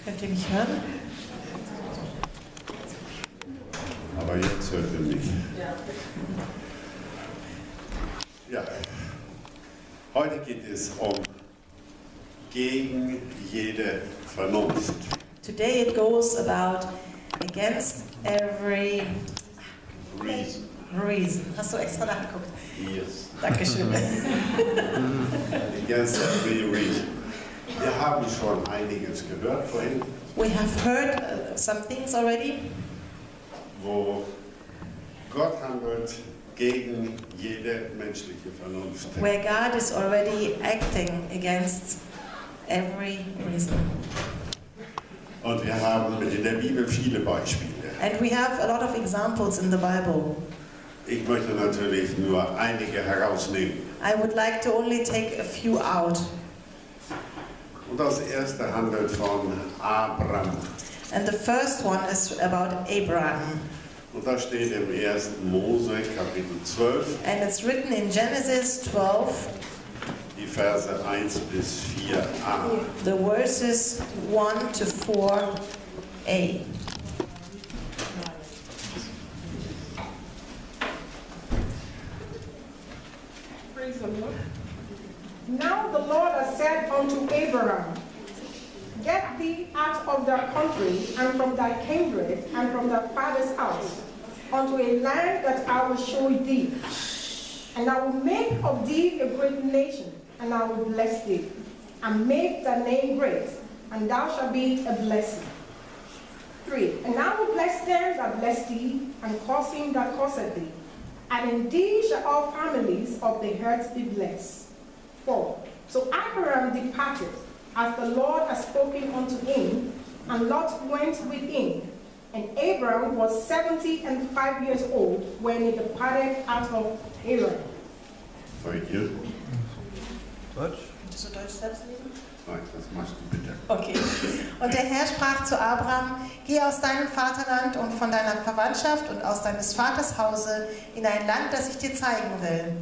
Könnt ihr mich hören? Aber jetzt hört ihr mich. Ja. Heute geht es um gegen jede Vernunft. Today it goes about against every reason. Hast du extra nachgeguckt? Yes. Dankeschön. Against every reason. Wir haben schon einiges gehört vorhin, We have heard some things already wo Gott handelt gegen jede menschliche Vernunft. where God is already acting against every reason. Und wir haben in der Bibel viele Beispiele. And we have a lot of examples in the Bible. Ich möchte natürlich nur einige herausnehmen. I would like to only take a few out. Und das erste handelt von Abraham. And the first one is about Abraham. Und das steht im 1. Mose Kapitel 12, And it's written in Genesis 12, die Verse 1 bis 4a. the verses 1 to 4a. Praise the Lord. Now the Lord has said unto Abraham, Get thee out of thy country, and from thy kindred, and from thy father's house, unto a land that I will show thee. And I will make of thee a great nation, and I will bless thee, and make thy name great, and thou shalt be a blessing. 3. And I will bless them that bless thee, and curse him that curseth thee. And in thee shall all families of the earth be blessed. 4. So Abraham departed, as the Lord had spoken unto him, and Lot went with him. And Abraham was 75 years old when he departed out of Haran. Thank you. Möchtest du Deutsch selbst lesen? Nein, das machst du bitte. Okay. Und der Herr sprach zu Abraham, geh aus deinem Vaterland und von deiner Verwandtschaft und aus deines Vaters Hause in ein Land, das ich dir zeigen will.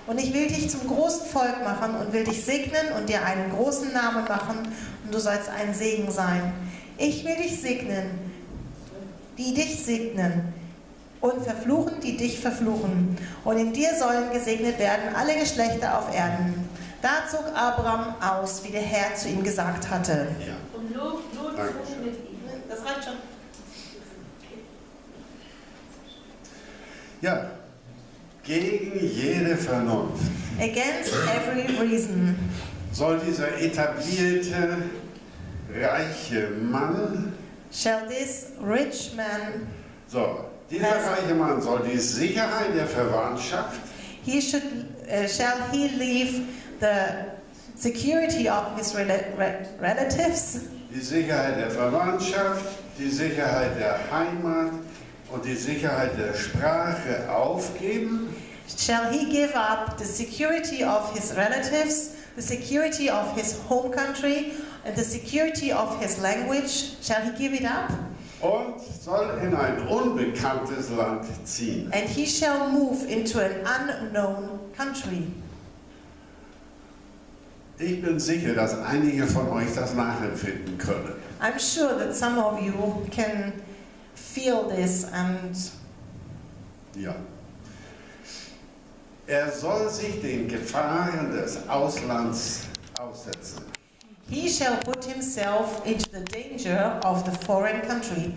Und ich will dich zum großen Volk machen und will dich segnen und dir einen großen Namen machen und du sollst ein Segen sein. Ich will dich segnen, die dich segnen und verfluchen, die dich verfluchen. Und in dir sollen gesegnet werden alle Geschlechter auf Erden. Da zog Abraham aus, wie der Herr zu ihm gesagt hatte. Ja. Und Lot zog Dankeschön. mit ihm. Das reicht schon. Ja, gegen jede Vernunft Against every reason soll dieser etablierte, reiche Mann, shall this rich man, dieser reiche Mann soll die Sicherheit der Verwandtschaft, shall he leave the security of his relatives, die Sicherheit der Verwandtschaft, die Sicherheit der Heimat und die Sicherheit der Sprache aufgeben, shall he give up the security of his relatives, the security of his home country, and the security of his language? Shall he give it up? und soll in ein unbekanntes Land ziehen. And he shall move into an unknown country. Ich bin sicher, dass einige von euch das nachempfinden können. I'm sure that some of you can feel this and Ja. Er soll sich den Gefahren des Auslands aussetzen. he shall put himself into the danger of the foreign country.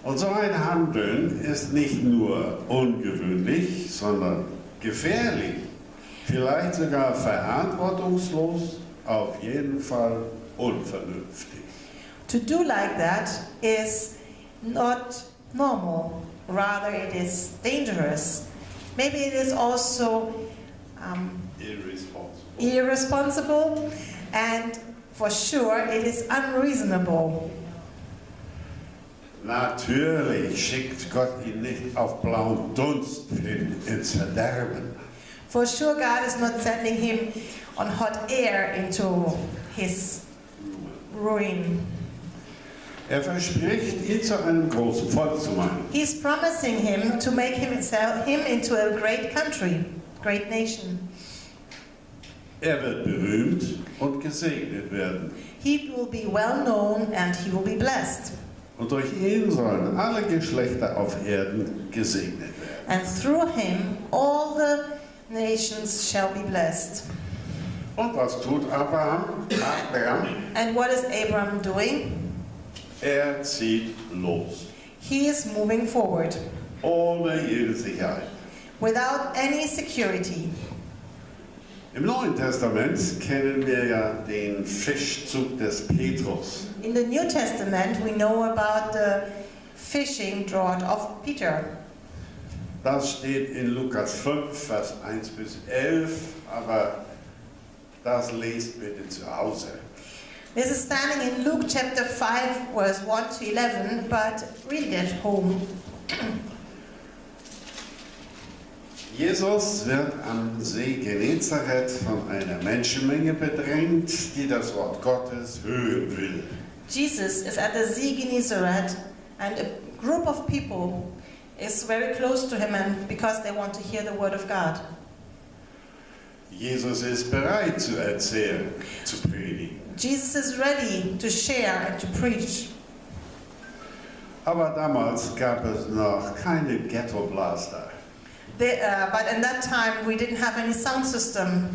Und so ein Handeln ist nicht nur ungewöhnlich, sondern gefährlich. Vielleicht sogar verantwortungslos, auf jeden Fall unvernünftig. To do like that is not normal, rather it is dangerous. Maybe it is also irresponsible, and for sure it is unreasonable. Natürlich schickt Gott ihn nicht auf blauen Dunst hin ins Verderben. For sure God is not sending him on hot air into his ruin. Er verspricht, ihn zu einem großen Volk zu machen. He's promising him to make him into a great country, great nation. Er wird berühmt und gesegnet werden. He will be well known and he will be blessed. Und durch ihn sollen alle Geschlechter auf Erden gesegnet werden. And through him all the nations shall be blessed. Und was tut Abraham? And what is Abraham doing? Er zieht los. He is moving forward Ohne jede Sicherheit. without any security. Im Neuen Testament kennen wir ja den Fischzug des Petrus. In the New Testament, we know about the fishing draught of Peter. Das steht in Lukas 5, Vers 1 bis 11, aber das lest bitte zu Hause. This is standing in Luke chapter 5, verse 1 to 11, but read it at home. Jesus wird am See Genezareth von einer Menschenmenge bedrängt, die das Wort Gottes hören will. Jesus is at the Sea Gennesaret, and a group of people is very close to him, and because they want to hear the word of God. Jesus ist bereit zu erzählen, zu predigen. Jesus is ready to share and to preach. Aber damals gab es noch keine Ghetto-Blaster. But in that time we didn't have any sound system.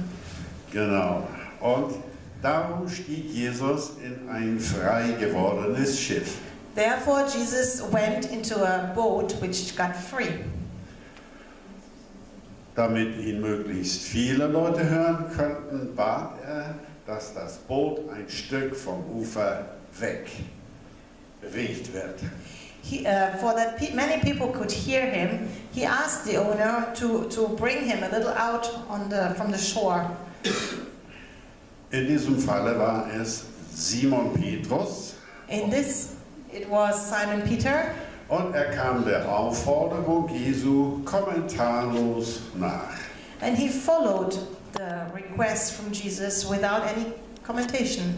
Genau. Und darum stieg Jesus in ein frei gewordenes Schiff. Therefore Jesus went into a boat which got free. Damit ihn möglichst viele Leute hören könnten, bat er, dass das Boot ein Stück vom Ufer weg bewegt wird. For that many people could hear him, he asked the owner to bring him a little out from the shore. In diesem Falle war es Simon Petrus. In this, it was Simon Peter, Und er kam der Aufforderung Jesu kommentarlos nach. and he followed the request from Jesus without any commentation.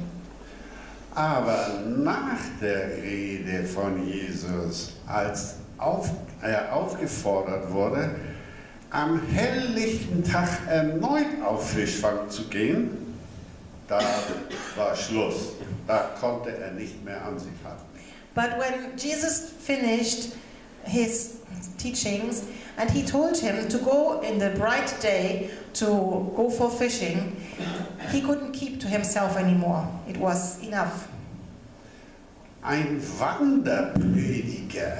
Aber nach der Rede von Jesus, als er aufgefordert wurde, am helllichten Tag erneut auf Fischfang zu gehen, da war Schluss. Da konnte er nicht mehr an sich halten. But when Jesus finished his teachings and he told him to go in the bright day to go for fishing, he couldn't keep to himself anymore. It was enough. Ein Wanderprediger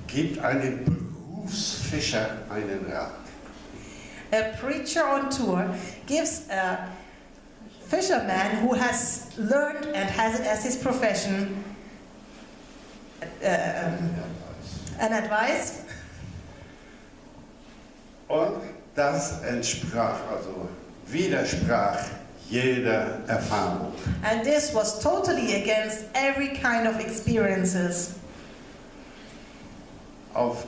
gibt einem Berufsfischer einen Rat. A preacher on tour gives a fisherman who has learned and has it as his profession an advice. Und das widersprach jeder Erfahrung. And this was totally against every kind of experiences. Auf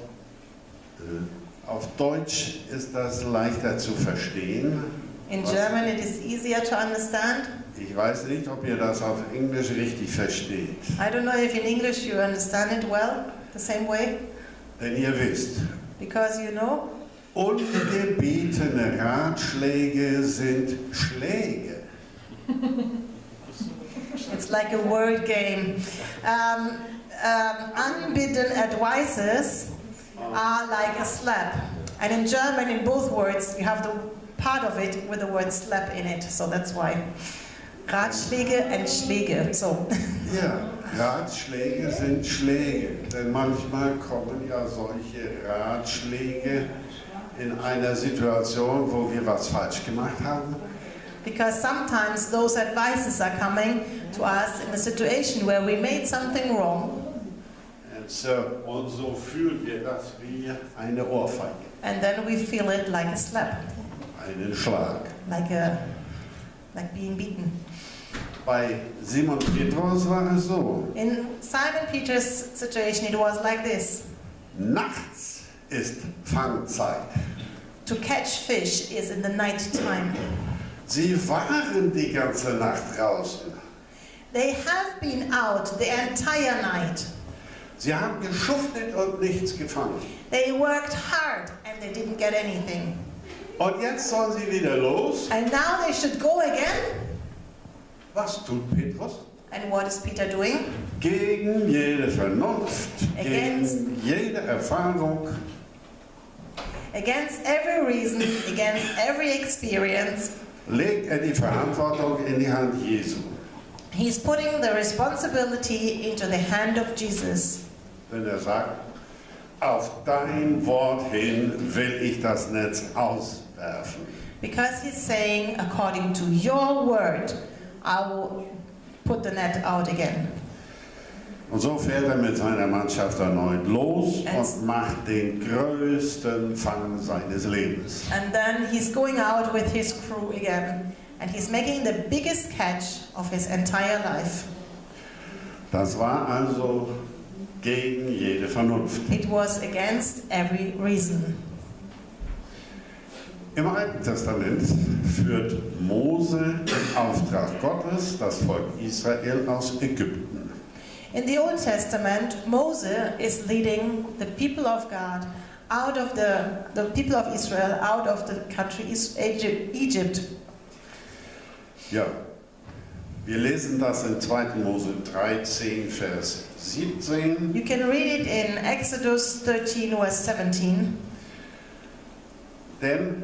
Deutsch ist das leichter zu verstehen. In German it is easier to understand. Ich weiß nicht, ob ihr das auf Englisch richtig versteht. I don't know if in English you understand it well, the same way, Denn ihr wisst, because you know, ungebetene Ratschläge sind Schläge. it's like a word game. Unbidden advices are like a slap. And in German, in both words, you have the part of it with the word slap in it. So that's why. Ratschläge and Schläge. So. Ja, Ratschläge sind Schläge. Denn manchmal kommen ja solche Ratschläge in einer Situation, wo wir was falsch gemacht haben. Because sometimes those advices are coming to us in a situation where we made something wrong. Und so fühlen wir das wie eine Ohrfeige, And then we feel it like a slap, einen Schlag. like being beaten. Bei Simon Petrus war es so, In Simon Peter's situation, it was like this. nachts ist Fangzeit. To catch fish is in the night time. Sie waren die ganze Nacht draußen. They have been out the entire night. Sie haben geschuftet und nichts gefangen. They worked hard and they didn't get anything. Und jetzt sollen sie wieder los. And now they should go again. Was tut Petrus? And what is Peter doing? Gegen jede Vernunft, gegen jede Erfahrung, Against every reason, against every experience, legt er die Verantwortung in die Hand Jesu. he's putting the responsibility into the hand of Jesus. Wenn er sagt, auf dein Wort hin will ich das Netz auswerfen. Because he's saying, according to your word, I will put the net out again. Und so fährt er mit seiner Mannschaft erneut los und macht den größten Fang seines Lebens. And then he's going out with his crew again. And he's making the biggest catch of his entire life. Das war also gegen jede Vernunft. It was against every reason. Im Alten Testament führt Mose im Auftrag Gottes das Volk Israel aus Ägypten. In the Old Testament, Moses is leading the people of God out of the people of Israel out of the country Egypt. Ja, wir lesen das in 2. Mose 13, Vers 17. You can read it in Exodus 13, verse 17. Denn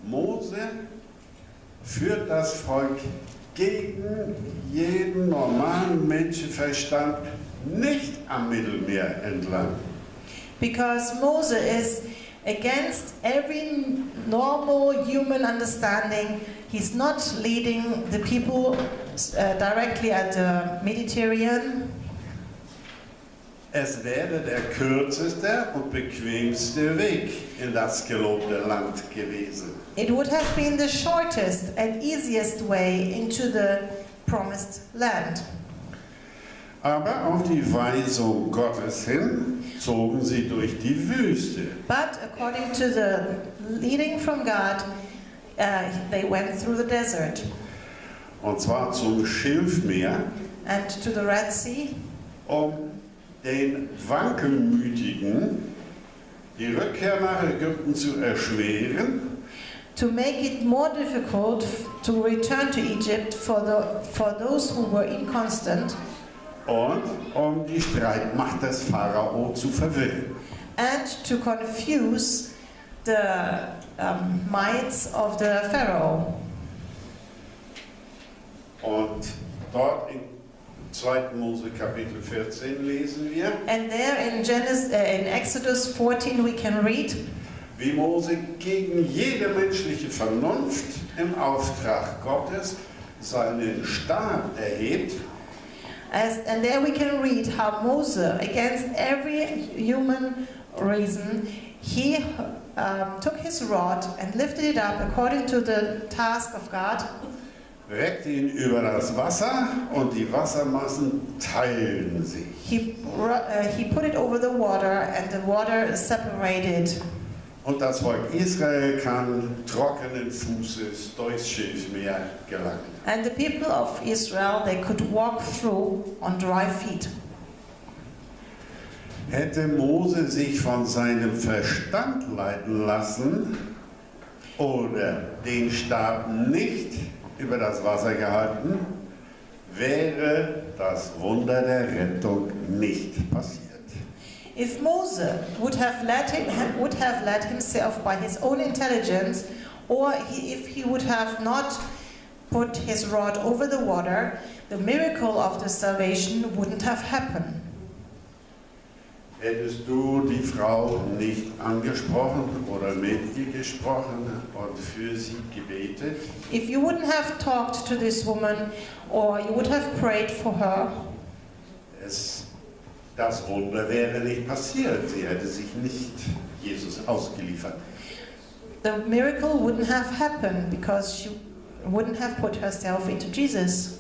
Mose führt das Volk gegen jeden normalen Menschenverstand nicht am Mittelmeer entlang. Because Moses is against every normal human understanding. He's not leading the people directly at the Mediterranean. Es wäre der kürzeste und bequemste Weg in das gelobte Land gewesen. It would have been the shortest and easiest way into the promised land. Aber auf die Weisung Gottes hin zogen sie durch die Wüste. But according to the leading from God, they went through the desert Und zwar zum Schilfmeer, and to the Red Sea, um den Wankelmütigen die Rückkehr nach Ägypten zu erschweren to make it more difficult to return to Egypt for those who were inconstant, und um die Streitmacht des Pharao zu verwirren. and to confuse the mights of the Pharaoh. Und dort in 2. Mose Kapitel 14 lesen wir, And there in Exodus 14 we can read wie Mose gegen jede menschliche Vernunft im Auftrag Gottes seinen Stab erhebt and there we can read how Moses, against every human reason, he took his rod and lifted it up according to the task of God, reckte ihn über das Wasser und die Wassermassen teilten sich. he put it over the water and the water separated. Und das Volk Israel kann trockenen Fußes durchs Schilfmeer gelangen. And the people of Israel, they could walk through on dry feet. Hätte Mose sich von seinem Verstand leiten lassen oder den Stab nicht über das Wasser gehalten, wäre das Wunder der Rettung nicht passiert. If Moses would have led himself by his own intelligence, or if he would have not put his rod over the water, the miracle of the salvation wouldn't have happened. Hättest du die Frau nicht angesprochen oder mit ihr gesprochen und für sie gebetet, If you wouldn't have talked to this woman, or you would have prayed for her, das Wunder wäre nicht passiert. Sie hätte sich nicht Jesus ausgeliefert. the miracle wouldn't have happened because she wouldn't have put herself into Jesus.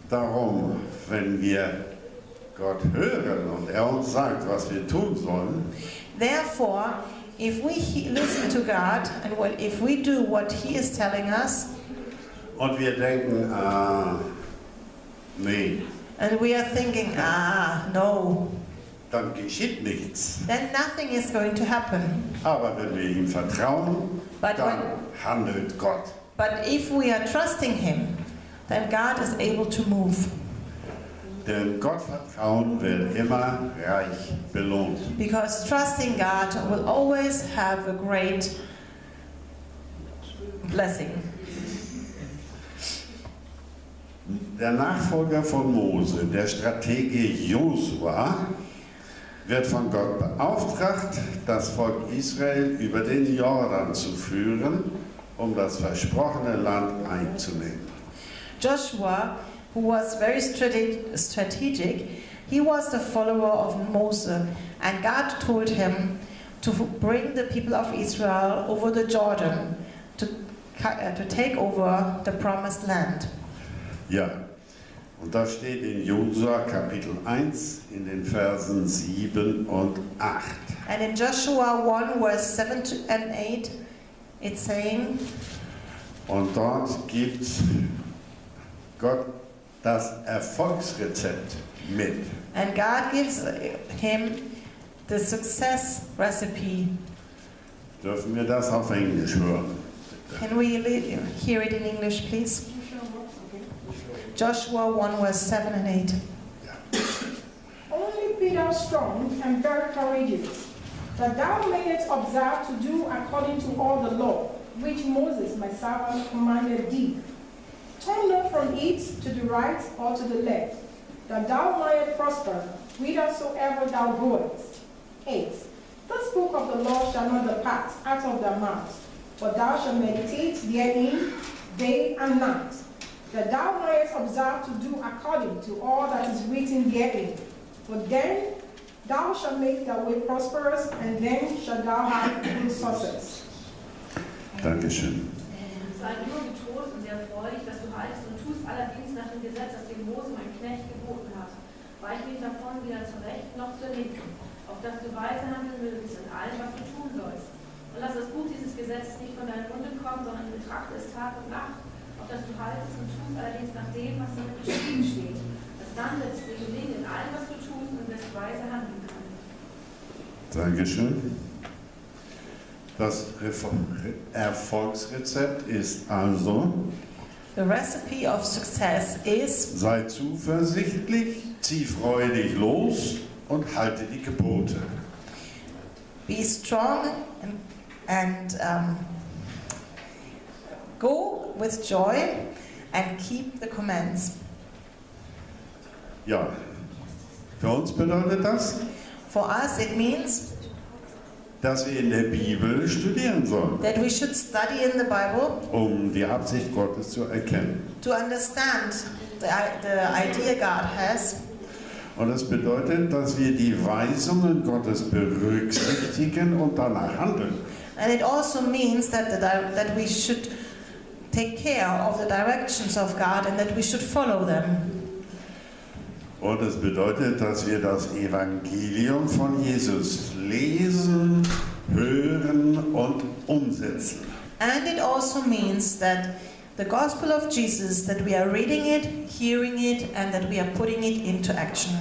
Darum, wenn wir Gott hören und er uns sagt, was wir tun sollen, Therefore, if we listen to God and if we do what He is telling us, und wir denken, nee, and we are thinking, no, dann geschieht nichts. then nothing is going to happen. Aber wenn wir ihm vertrauen, But dann handelt Gott. But if we are trusting Him, then God is able to move. Denn Gottvertrauen wird immer reich belohnt. Because trusting God will always have a great blessing. Der Nachfolger von Mose, der Stratege Josua, wird von Gott beauftragt, das Volk Israel über den Jordan zu führen, um das versprochene Land einzunehmen. Joshua, who was very strategic, he was the follower of Moses, and God told him to bring the people of Israel over the Jordan to take over the promised land. Ja, und das steht in Josua Kapitel 1 in den Versen 7 und 8. And in Joshua 1 verse 7 and 8, it's saying, Und dort gibt Gott das Erfolgsrezept mit. and God gives him the success recipe. Dürfen wir das auf Englisch hören? Can we hear it in English, please? Joshua 1 verse 7 and 8. Only be thou strong and very courageous, that thou mayest observe to do according to all the law which Moses my servant commanded thee. Turn not from it to the right or to the left, that thou mayest prosper whithersoever thou goest. 8. This book of the law shall not depart out of thy mouth, but thou shalt meditate therein day and night, that thou mayest observe to do according to all that is written therein. For then thou shalt make thy way prosperous, and then shalt thou have good success. Dankeschön. Sei nur getrost und sehr freudig, dass du haltest und tust allerdings nach dem Gesetz, das dir Mose, mein Knecht, geboten hat. Weich nicht davon, weder zur Rechten noch zur Linken, auf dass du weise handeln mögest in allem, was du tun sollst. Und lass das Buch dieses Gesetzes nicht von deinem Munde kommen, sondern betrachte es Tag und Nacht, auf dass du haltest und tust allerdings nach dem, was darin geschrieben steht. Dass dann wird es dir gelingen in allem, was du tust, und wirst weise handeln können. Dankeschön. Das Erfolgsrezept ist also: The recipe of success is Sei zuversichtlich, zieh freudig los und halte die Gebote. be strong and go with joy and keep the commands. Ja, für uns bedeutet das, For us, it means dass wir in der Bibel studieren sollen, that we should study in the Bible um die Absicht Gottes zu erkennen. to understand the idea God has. Und das bedeutet, dass wir die Weisungen Gottes berücksichtigen und danach handeln. And it also means that that we should take care of the directions of God and that we should follow them. Und es bedeutet, dass wir das Evangelium von Jesus lesen, hören und umsetzen. And it also means that the gospel of Jesus, that we are reading it, hearing it, and that we are putting it into action.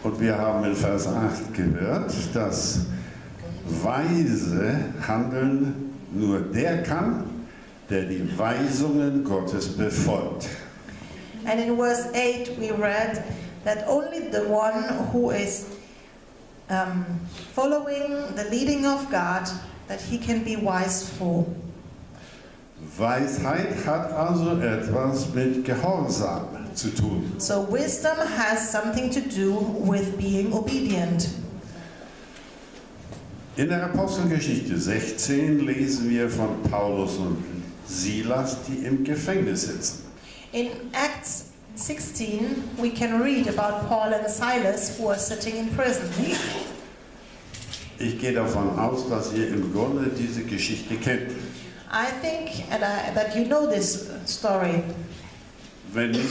Und wir haben in Vers 8 gehört, dass weise Handeln nur der kann, der die Weisungen Gottes befolgt. And in verse 8 we read that only the one who is following the leading of God, that he can be wiseful. Weisheit hat also etwas mit Gehorsam zu tun. So wisdom has something to do with being obedient. In der Apostelgeschichte 16 lesen wir von Paulus und Silas, die im Gefängnis sitzen. In Acts 16 we can read about Paul and Silas who are sitting in prison. Ich gehe davon aus, dass ihr im Grunde diese Geschichte kennt. I think that you know this story. Wenn nicht,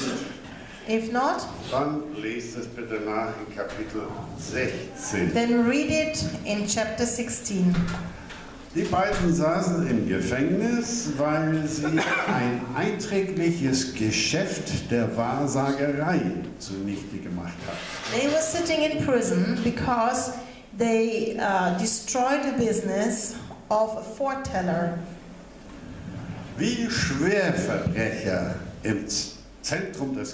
If not, dann lest es bitte nach in Kapitel 16. then read it in chapter 16. Die beiden saßen im Gefängnis, weil sie ein einträgliches Geschäft der Wahrsagerei zunichte gemacht haben. They were sitting in prison because they destroyed the business of a foreteller. Wie Schwerverbrecher im Zentrum des